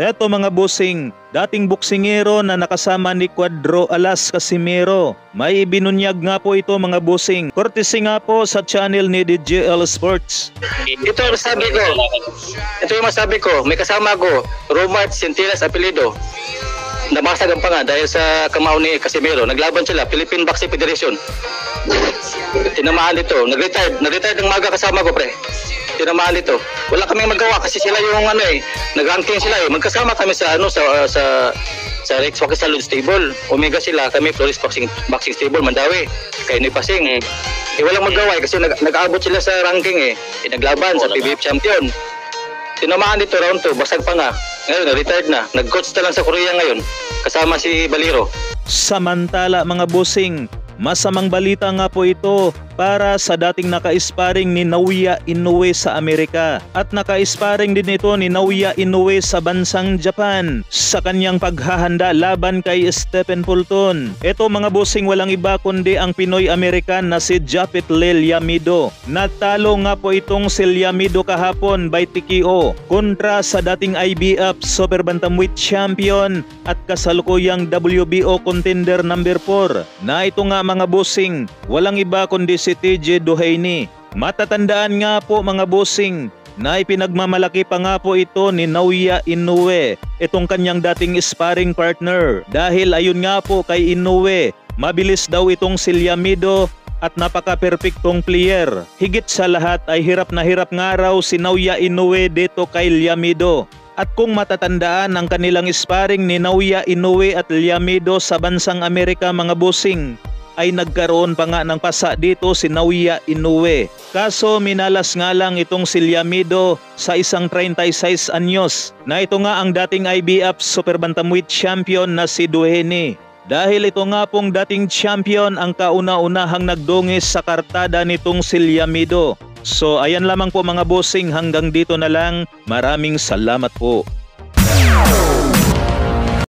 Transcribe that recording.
Eto mga bossing, dating boksingero na nakasama ni Cuadro Alas Casimero. May ibinunyag nga po ito mga bossing. Courtesy nga po sa channel ni DJL Sports. Ito yung masabi ko. May kasama ko, Romart Sintilas apelido. Nabasag ang panga dahil sa kamao ni Casimero. Naglaban sila, Philippine Boxing Federation. Tinamaan dito. Nag-retired ng maga kasama ko, pre. Tinamaan dito. Wala kaming magawa kasi sila yung nag-ranking sila eh. Magkasama kami sa Rex Wakis Salud Stable. Omega sila, kami Flores Boxing Stable, Mandawi. Kay Noy Pasing. Walang magawa eh kasi nag-aabot sila sa ranking eh. Naglaban sa PBF champion. Tinamaan dito round 2, basag pa nga. Ngayon, retired na. Nag-coach na lang sa Korea ngayon. Kasama si Baliro. Samantala mga bossing, masamang balita nga po ito para sa dating naka-sparring ni Naoya Inoue sa Amerika at naka-sparring din ito ni Naoya Inoue sa bansang Japan sa kanyang paghahanda laban kay Stephen Fulton. Ito mga bossing walang iba kundi ang Pinoy-American na si Japet Liamido. Natalo nga po itong si Liamido kahapon by TKO kontra sa dating IBF Super Bantamweight Champion at kasalukuyang WBO Contender number 4 na ito nga mga bossing walang iba kundi si TJ Duhaini. Matatandaan nga po mga bossing na ipinagmamalaki pa nga po ito ni Naoya Inoue, itong kanyang dating sparring partner. Dahil ayun nga po kay Inoue, mabilis daw itong si Liamido at napaka-perfectong player. Higit sa lahat ay hirap na hirap nga raw si Naoya Inoue dito kay Liamido. At kung matatandaan ang kanilang sparring ni Naoya Inoue at Liamido sa bansang Amerika mga bossing, ay nagkaroon pa nga ng pasa dito si Naoya Inoue. Kaso minalas nga lang itong si Liamido sa isang 36 anyos na ito nga ang dating IBF Super Bantamweight Champion na si Duhaini. Dahil ito nga pong dating champion ang kauna-unahang nagdungis sa kartada nitong si Liamido. So ayan lamang po mga bossing, hanggang dito na lang. Maraming salamat po.